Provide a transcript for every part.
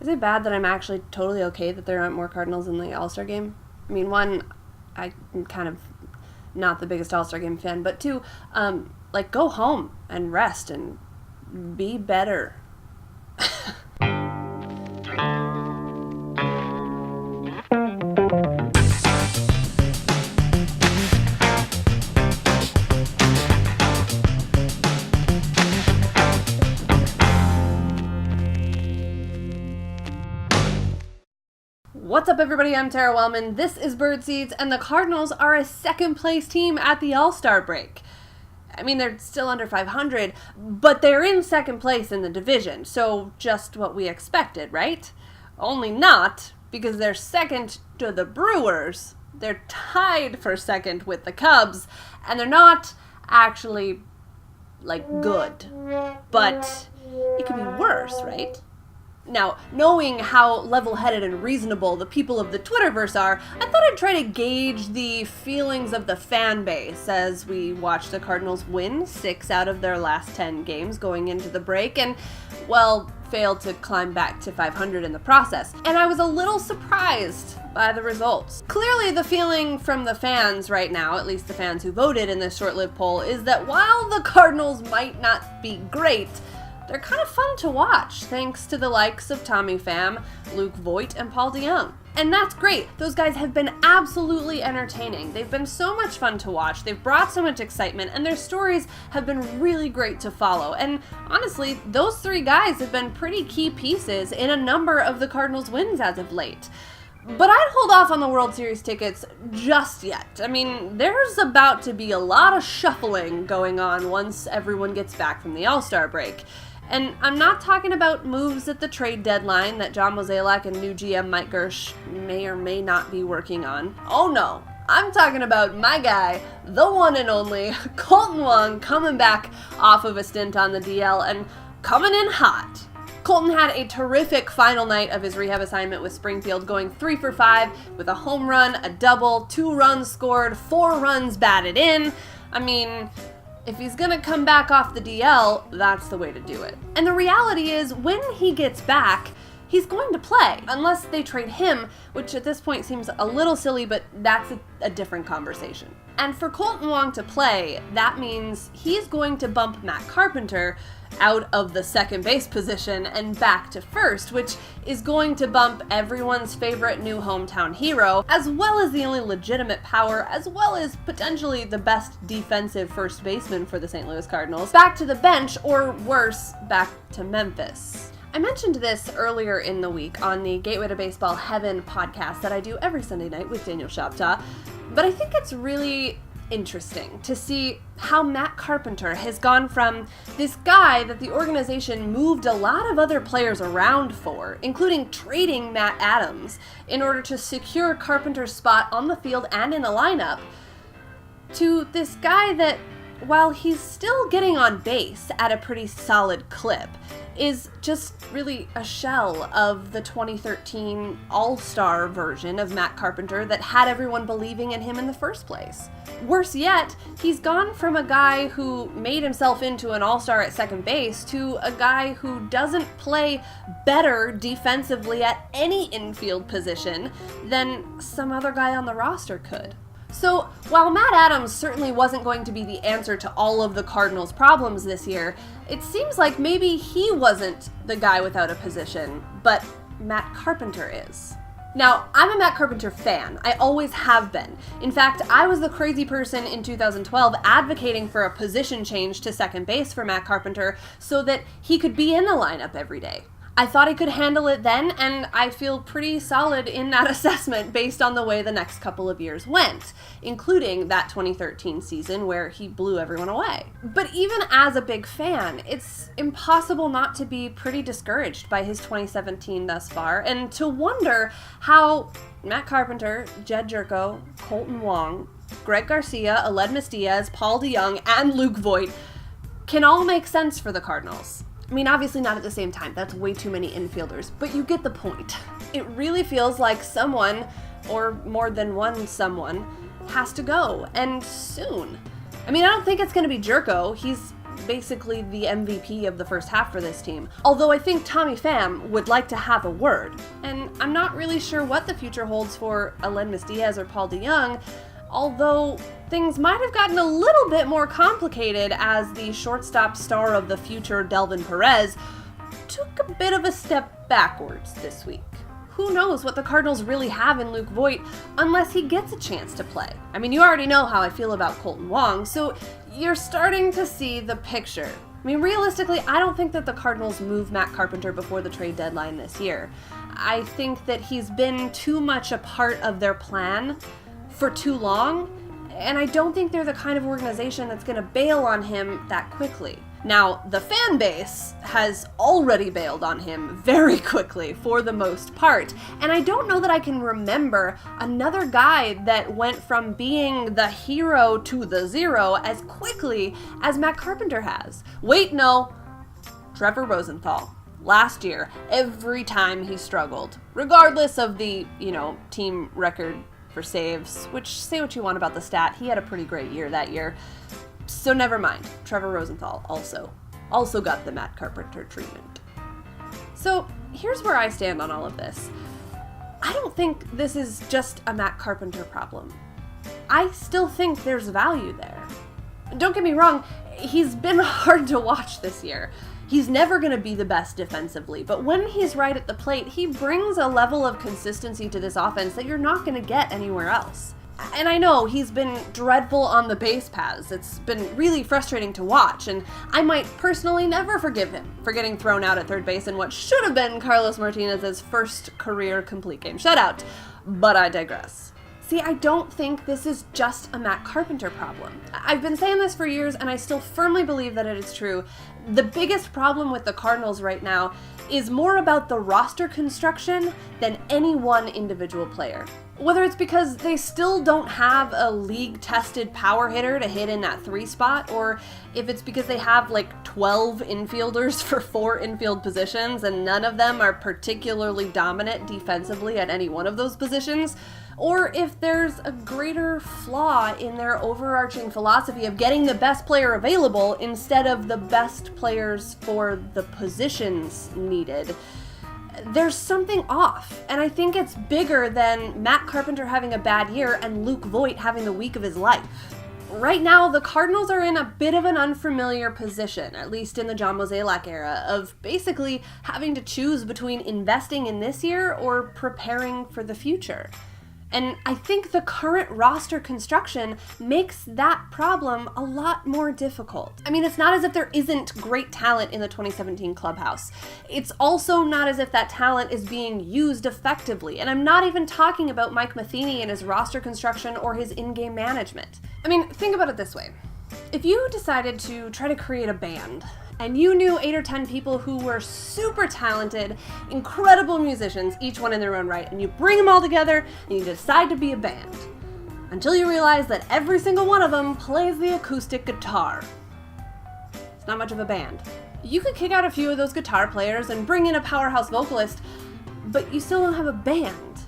Is it bad that I'm actually totally okay that there aren't more Cardinals in the All-Star game? I mean, one, I'm kind of not the biggest All-Star game fan, but two, go home and rest and be better. What's up, everybody? I'm Tara Wellman. This is Birdseeds, and the Cardinals are a second-place team at the All-Star break. I mean, they're still under 500, but they're in second place in the division, so just what we expected, right? Only not, because they're second to the Brewers. They're tied for second with the Cubs, and they're not actually, good. But it could be worse, right? Now, knowing how level-headed and reasonable the people of the Twitterverse are, I thought I'd try to gauge the feelings of the fan base as we watch the Cardinals win 6 out of their last 10 games going into the break and, fail to climb back to 500 in the process. And I was a little surprised by the results. Clearly, the feeling from the fans right now, at least the fans who voted in this short-lived poll, is that while the Cardinals might not be great, they're kind of fun to watch, thanks to the likes of Tommy Pham, Luke Voit, and Paul DeJong. And that's great. Those guys have been absolutely entertaining. They've been so much fun to watch. They've brought so much excitement, and their stories have been really great to follow. And honestly, those 3 guys have been pretty key pieces in a number of the Cardinals' wins as of late. But I'd hold off on the World Series tickets just yet. I mean, there's about to be a lot of shuffling going on once everyone gets back from the All-Star break. And I'm not talking about moves at the trade deadline that John Mozeliak and new GM Mike Gersh may or may not be working on. Oh no, I'm talking about my guy, the one and only, Kolten Wong, coming back off of a stint on the DL and coming in hot. Kolten had a terrific final night of his rehab assignment with Springfield, going 3 for 5 with a home run, a double, 2 runs scored, 4 runs batted in. I mean, if he's gonna come back off the DL, that's the way to do it. And the reality is, when he gets back, he's going to play, unless they trade him, which at this point seems a little silly, but that's a different conversation. And for Kolten Wong to play, that means he's going to bump Matt Carpenter out of the second base position and back to first, which is going to bump everyone's favorite new hometown hero, as well as the only legitimate power, as well as potentially the best defensive first baseman for the St. Louis Cardinals, back to the bench, or worse, back to Memphis. I mentioned this earlier in the week on the Gateway to Baseball Heaven podcast that I do every Sunday night with Daniel Shoptaw, but I think it's really interesting to see how Matt Carpenter has gone from this guy that the organization moved a lot of other players around for, including trading Matt Adams in order to secure Carpenter's spot on the field and in a lineup, to this guy that, while he's still getting on base at a pretty solid clip, is just really a shell of the 2013 All-Star version of Matt Carpenter that had everyone believing in him in the first place. Worse yet, he's gone from a guy who made himself into an All-Star at second base to a guy who doesn't play better defensively at any infield position than some other guy on the roster could. So, while Matt Adams certainly wasn't going to be the answer to all of the Cardinals' problems this year, it seems like maybe he wasn't the guy without a position, but Matt Carpenter is. Now, I'm a Matt Carpenter fan. I always have been. In fact, I was the crazy person in 2012 advocating for a position change to second base for Matt Carpenter so that he could be in the lineup every day. I thought he could handle it then, and I feel pretty solid in that assessment based on the way the next couple of years went, including that 2013 season where he blew everyone away. But even as a big fan, it's impossible not to be pretty discouraged by his 2017 thus far, and to wonder how Matt Carpenter, Jed Jerko, Kolten Wong, Greg Garcia, Aledmys Diaz, Paul DeJong, and Luke Voit can all make sense for the Cardinals. I mean, obviously not at the same time. That's way too many infielders, but you get the point. It really feels like someone, or more than one someone, has to go, and soon. I mean, I don't think it's going to be Jerko. He's basically the MVP of the first half for this team. Although I think Tommy Pham would like to have a word. And I'm not really sure what the future holds for Aledmys Diaz or Paul DeJong, although things might have gotten a little bit more complicated as the shortstop star of the future, Delvin Perez, took a bit of a step backwards this week. Who knows what the Cardinals really have in Luke Voit unless he gets a chance to play. I mean, you already know how I feel about Colton Wong, so you're starting to see the picture. I mean, realistically, I don't think that the Cardinals move Matt Carpenter before the trade deadline this year. I think that he's been too much a part of their plan for too long, and I don't think they're the kind of organization that's going to bail on him that quickly. Now, the fan base has already bailed on him very quickly for the most part, and I don't know that I can remember another guy that went from being the hero to the zero as quickly as Matt Carpenter has. Wait, no, Trevor Rosenthal. Last year, every time he struggled, regardless of the, team record for saves, which, say what you want about the stat, he had a pretty great year that year. So never mind, Trevor Rosenthal also got the Matt Carpenter treatment. So here's where I stand on all of this. I don't think this is just a Matt Carpenter problem. I still think there's value there. Don't get me wrong, he's been hard to watch this year. He's never going to be the best defensively, but when he's right at the plate, he brings a level of consistency to this offense that you're not going to get anywhere else. And I know he's been dreadful on the base paths. It's been really frustrating to watch, and I might personally never forgive him for getting thrown out at third base in what should have been Carlos Martinez's first career complete game shutout. But I digress. See, I don't think this is just a Matt Carpenter problem. I've been saying this for years, and I still firmly believe that it is true. The biggest problem with the Cardinals right now is more about the roster construction than any one individual player. Whether it's because they still don't have a league-tested power hitter to hit in that 3 spot, or if it's because they have like 12 infielders for 4 infield positions and none of them are particularly dominant defensively at any one of those positions, or if there's a greater flaw in their overarching philosophy of getting the best player available instead of the best players for the positions needed. There's something off, and I think it's bigger than Matt Carpenter having a bad year and Luke Voit having the week of his life. Right now, the Cardinals are in a bit of an unfamiliar position, at least in the John Mozeliak era, of basically having to choose between investing in this year or preparing for the future. And I think the current roster construction makes that problem a lot more difficult. I mean, it's not as if there isn't great talent in the 2017 clubhouse. It's also not as if that talent is being used effectively. And I'm not even talking about Mike Matheny and his roster construction or his in-game management. I mean, think about it this way. If you decided to try to create a band, and you knew 8 or 10 people who were super talented, incredible musicians, each one in their own right, and you bring them all together and you decide to be a band, until you realize that every single one of them plays the acoustic guitar. It's not much of a band. You could kick out a few of those guitar players and bring in a powerhouse vocalist, but you still don't have a band.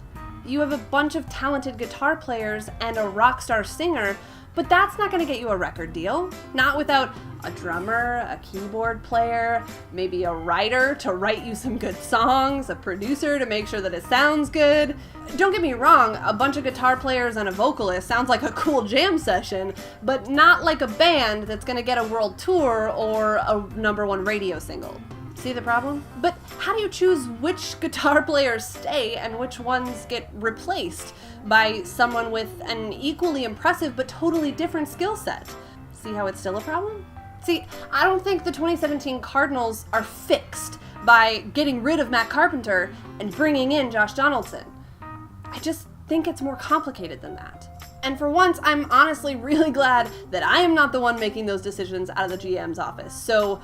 You have a bunch of talented guitar players and a rock star singer, but that's not going to get you a record deal. Not without a drummer, a keyboard player, maybe a writer to write you some good songs, a producer to make sure that it sounds good. Don't get me wrong, a bunch of guitar players and a vocalist sounds like a cool jam session, but not like a band that's going to get a world tour or a #1 radio single. See the problem? But how do you choose which guitar players stay and which ones get replaced by someone with an equally impressive but totally different skill set? See how it's still a problem? See, I don't think the 2017 Cardinals are fixed by getting rid of Matt Carpenter and bringing in Josh Donaldson. I just think it's more complicated than that. And for once, I'm honestly really glad that I am not the one making those decisions out of the GM's office. So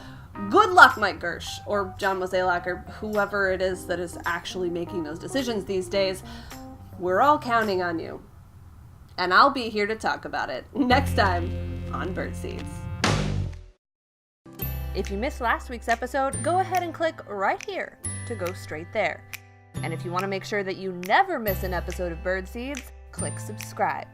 good luck, Mike Gersh, or John Mozeliak, or whoever it is that is actually making those decisions these days. We're all counting on you. And I'll be here to talk about it next time on Birdseeds. If you missed last week's episode, go ahead and click right here to go straight there. And if you want to make sure that you never miss an episode of Birdseeds, click subscribe.